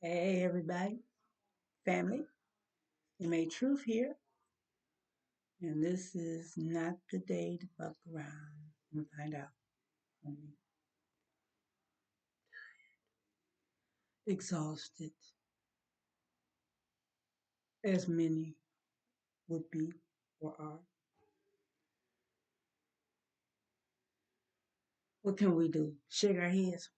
Hey, everybody, family, MA Truth here, and this is not the day to fuck around and find out. I'm exhausted, as many would be or are. What can we do? Shake our heads?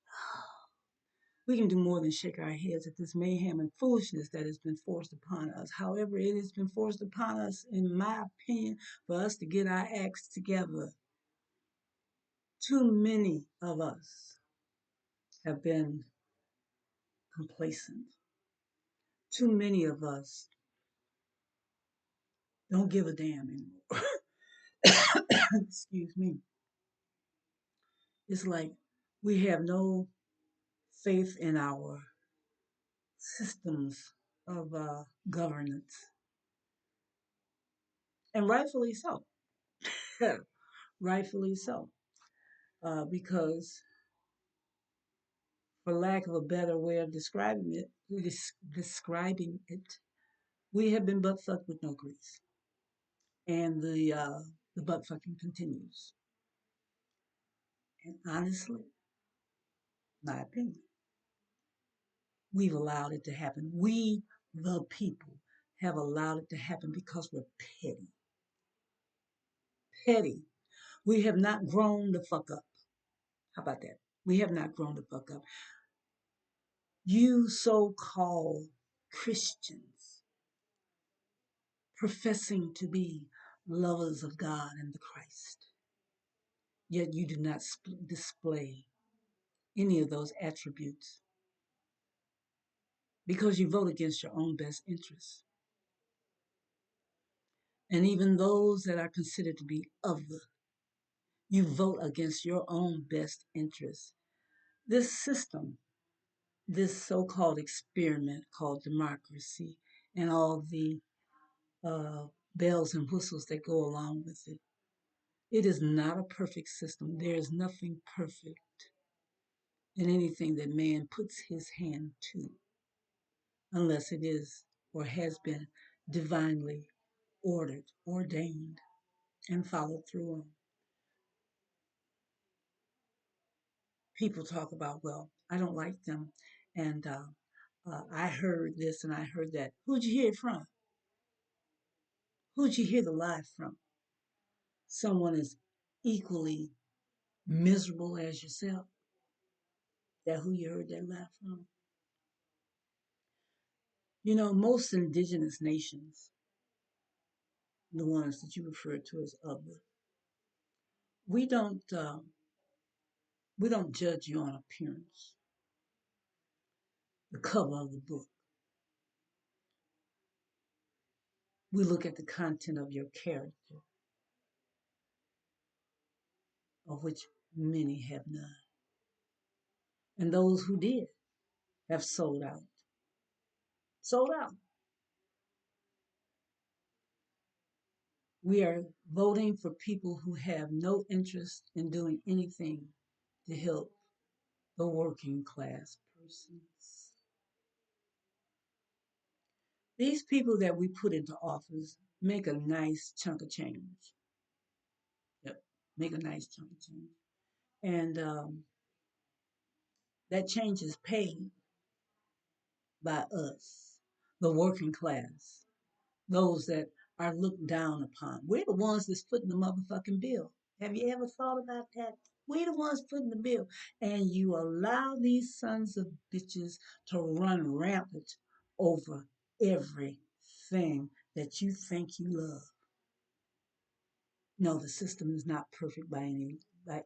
We can do more than shake our heads at this mayhem and foolishness that has been forced upon us. However, it has been forced upon us, in my opinion, for us to get our acts together. Too many of us have been complacent. Too many of us don't give a damn anymore. Excuse me. It's like we have no faith in our systems of governance, and rightfully so. Rightfully so, because for lack of a better way of describing it, we have been butt fucked with no grease, and the butt fucking continues. And honestly, my opinion, we've allowed it to happen. We, the people, have allowed it to happen because we're petty. Petty. We have not grown the fuck up. How about that? We have not grown the fuck up. You so called Christians professing to be lovers of God and the Christ, yet you do not display any of those attributes because you vote against your own best interests. And even those that are considered to be other, you vote against your own best interests. This system, this so called experiment called democracy, and all the uh, bells and whistles that go along with it, it is not a perfect system. There is nothing perfect in anything that man puts his hand to, unless it is or has been divinely ordered, ordained, and followed through on. People talk about, well, I don't like them, and I heard this and I heard that. Who'd you hear it from? Who'd you hear the lie from? Someone as equally miserable as yourself? That who you heard that lie from? You know, most indigenous nations, the ones that you refer to as other, we don't we don't judge you on appearance, the cover of the book. We look at the content of your character, of which many have none, and those who did have sold out. Sold out. We are voting for people who have no interest in doing anything to help the working class persons. These people that we put into office make a nice chunk of change. Yep, make a nice chunk of change. And that change is paid by us, the working class, those that are looked down upon. We're the ones that's footing the motherfucking bill. Have you ever thought about that? We're the ones footing the bill. And you allow these sons of bitches to run rampant over everything that you think you love. No, the system is not perfect by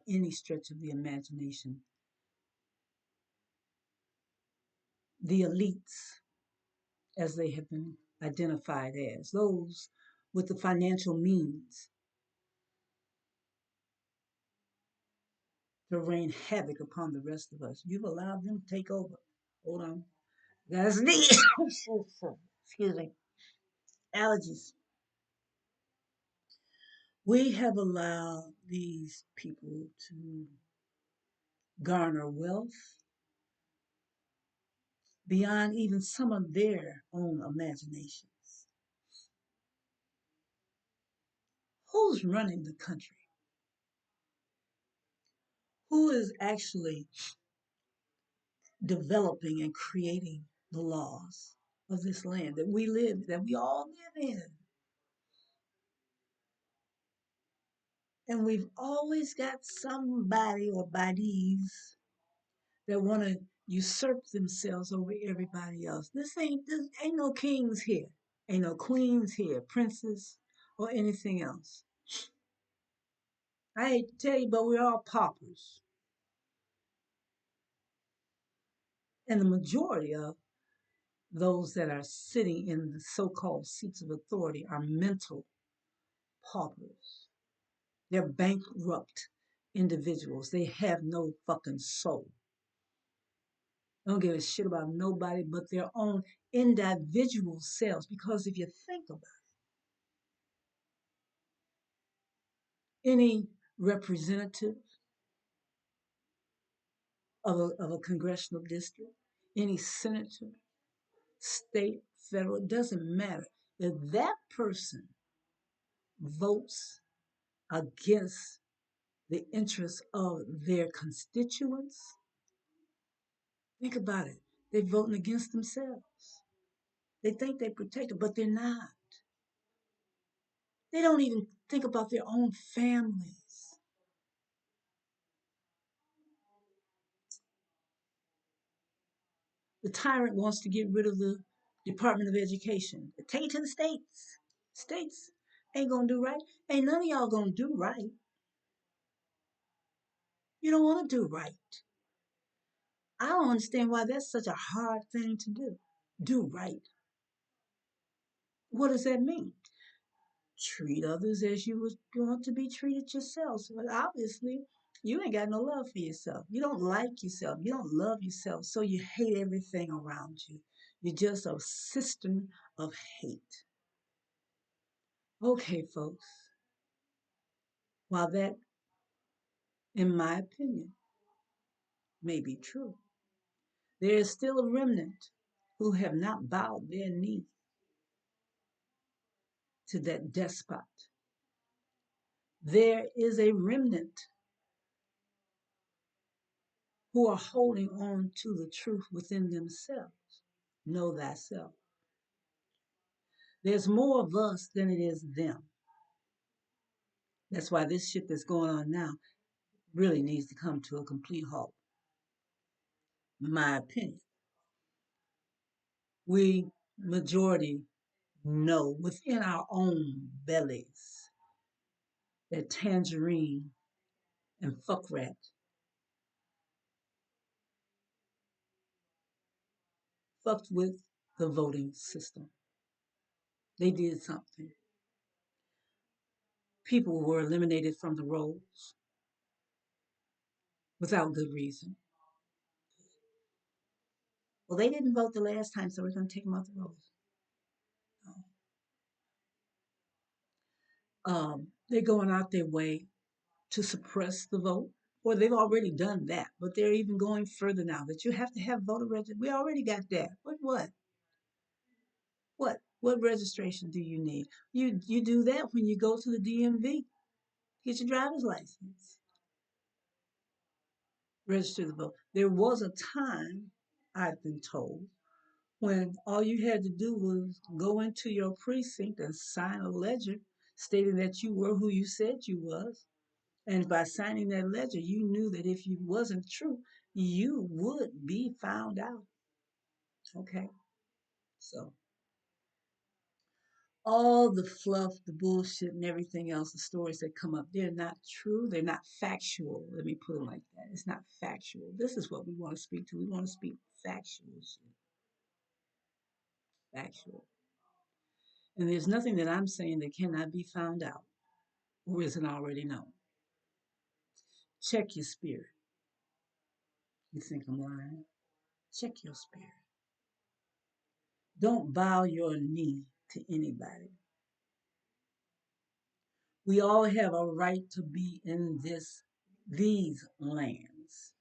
any stretch of the imagination. The elites, as they have been identified as, those with the financial means to rain havoc upon the rest of us. You've allowed them to take over. Hold on. That's me. Excuse me. Allergies. We have allowed these people to garner wealth beyond even some of their own imaginations. Who's running the country? Who is actually developing and creating the laws of this land that we live, that we all live in? And we've always got somebody or bodies that want to usurp themselves over everybody else. This ain't no kings here, ain't no queens here, princes or anything else. I hate to tell you, but we're all paupers. And the majority of those that are sitting in the so-called seats of authority are mental paupers. They're bankrupt individuals. They have no fucking soul. They don't give a shit about nobody but their own individual selves. Because if you think about it, any representative of a congressional district, any senator, state, federal, it doesn't matter. If that person votes against the interests of their constituents, think about it. They're voting against themselves. They think they're protected, but they're not. They don't even think about their own families. The tyrant wants to get rid of the Department of Education. Take it to the states. States ain't gonna do right. Ain't none of y'all gonna do right. You don't want to do right. I don't understand why that's such a hard thing to do. Do right. What does that mean? Treat others as you would want to be treated yourself. But obviously, you ain't got no love for yourself. You don't like yourself. You don't love yourself. So you hate everything around you. You're just a cistern of hate. Okay, folks. While that, in my opinion, may be true, there is still a remnant who have not bowed their knee to that despot. There is a remnant who are holding on to the truth within themselves. Know thyself. There's more of us than it is them. That's why this shit that's going on now really needs to come to a complete halt. My opinion. We, majority, know within our own bellies that Tangerine and Fuckrat fucked with the voting system. They did something. People were eliminated from the rolls without good reason. Well, they didn't vote the last time, so we're going to take them off the rolls. They're going out their way to suppress the vote, or they've already done that, but they're even going further now that you have to have voter registration. We already got that. But what? What registration do you need? You do that when you go to the DMV, get your driver's license, register the vote. There was a time, I've been told, when all you had to do was go into your precinct and sign a ledger stating that you were who you said you was. And by signing that ledger, you knew that if you wasn't true, you would be found out. Okay. So all the fluff, the bullshit, and everything else, the stories that come up, they're not true. They're not factual. Let me put it like that. It's not factual. This is what we want to speak to. We want to speak factual shit. Factual. And there's nothing that I'm saying that cannot be found out or isn't already known. Check your spirit. You think I'm lying? Check your spirit. Don't bow your knee to anybody. We all have a right to be in these lands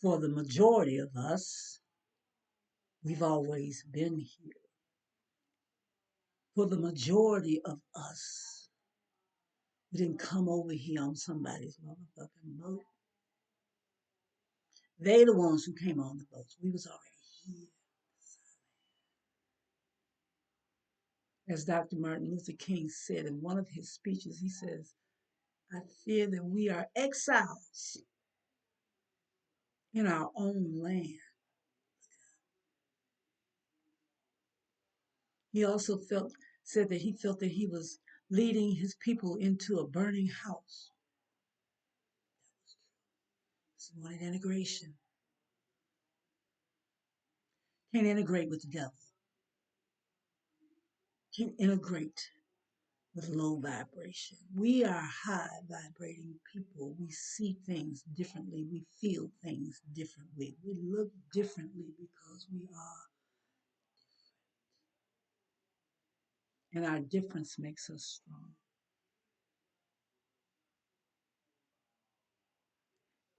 For the majority of us, we've always been here. For the majority of us, we didn't come over here on somebody's motherfucking boat. They the ones who came on the boats. We was already here. As Dr. Martin Luther King said in one of his speeches, he says, I fear that we are exiles in our own land. He also said that he felt that he was leading his people into a burning house. He wanted integration. Can't integrate with the devil. Can't integrate with low vibration. We are high vibrating people. We see things differently. We feel things differently. We look differently because we are. And our difference makes us strong.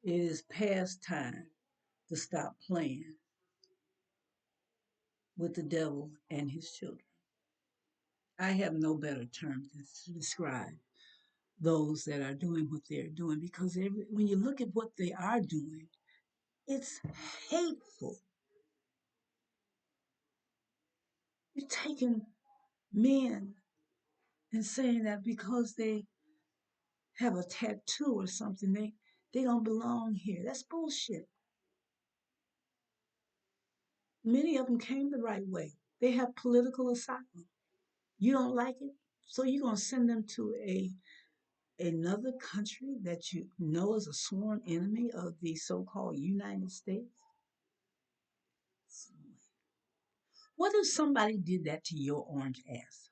It is past time to stop playing with the devil and his children. I have no better term to describe those that are doing what they're doing because when you look at what they are doing, it's hateful. You're taking men and saying that because they have a tattoo or something, they don't belong here. That's bullshit. Many of them came the right way. They have political asylum. You don't like it, so you're gonna send them to another country that you know is a sworn enemy of the so-called United States. What if somebody did that to your orange ass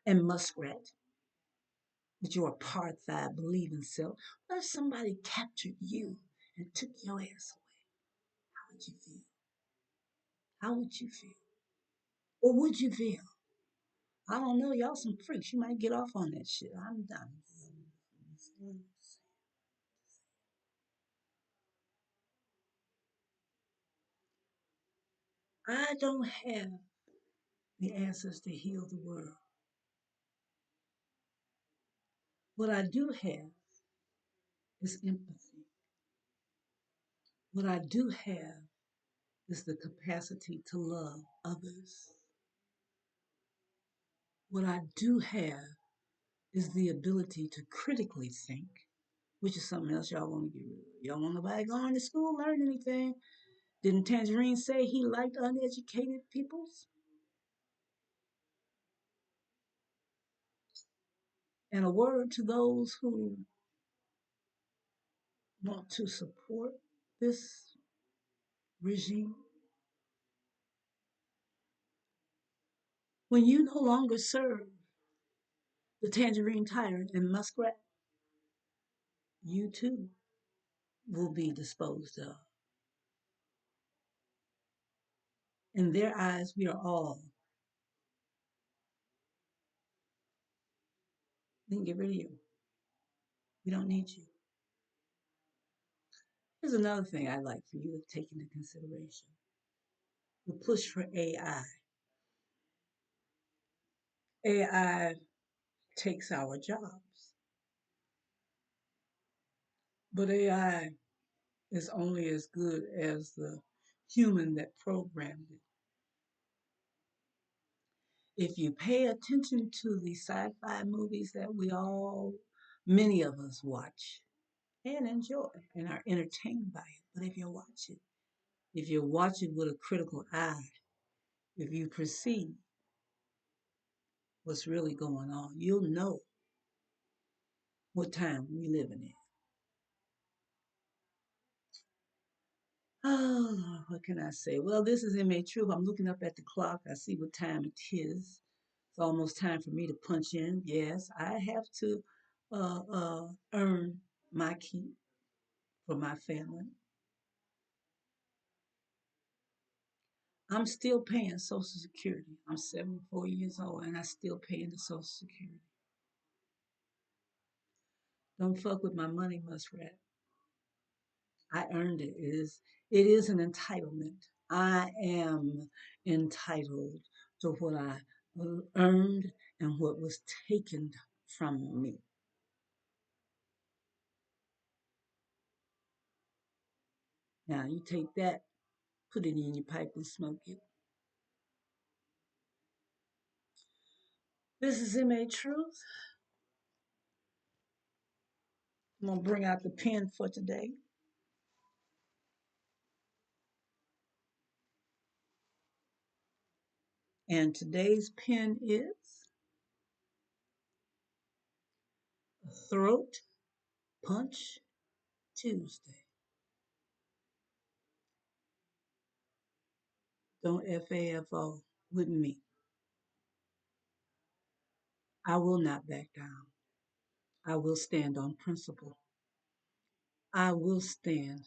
and muskrat with your apartheid believing self? What if somebody captured you and took your ass away? How would you feel? How would you feel? Or would you feel? I don't know. Y'all some freaks. You might get off on that shit. I'm done. I don't have the answers to heal the world. What I do have is empathy. What I do have is the capacity to love others. What I do have is the ability to critically think, which is something else y'all want to get rid of. Y'all want nobody going to school, learn anything. Didn't Tangerine say he liked uneducated peoples? And a word to those who want to support this regime. When you no longer serve the Tangerine Tyrant and Muskrat, you too will be disposed of. In their eyes, we are all. We can get rid of you. We don't need you. Here's another thing I'd like for you to take into consideration: the push for AI. AI takes our jobs, but AI is only as good as the human that programmed it. If you pay attention to the sci-fi movies that many of us watch and enjoy and are entertained by it, but if you watch it with a critical eye, if you perceive what's really going on, you'll know what time we living in. Oh, what can I say? Well, this is MA Truth. I'm looking up at the clock. I see what time it is. It's almost time for me to punch in. Yes, I have to earn my keep for my family. I'm still paying Social Security. I'm 74 years old and I still paying the Social Security. Don't fuck with my money, muskrat. I earned it. It is an entitlement. I am entitled to what I earned and what was taken from me. Now you take that, put it in your pipe and smoke it. This is MA Truth. I'm gonna bring out the pen for today. And today's pen is Throat Punch Tuesday. Don't FAFO with me. I will not back down. I will stand on principle. I will stand.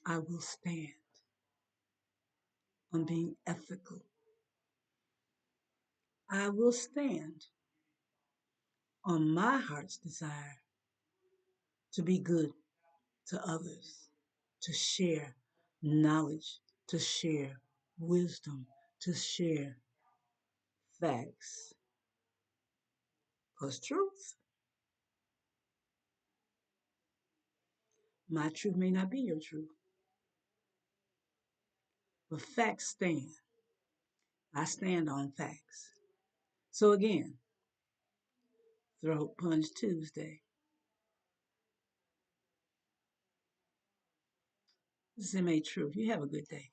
I will stand on being ethical. I will stand on my heart's desire to be good to others, to share knowledge, to share wisdom, to share facts. Because truth, my truth may not be your truth, but facts stand. I stand on facts. So again, Throat Punch Tuesday. This is MA Truth. You have a good day.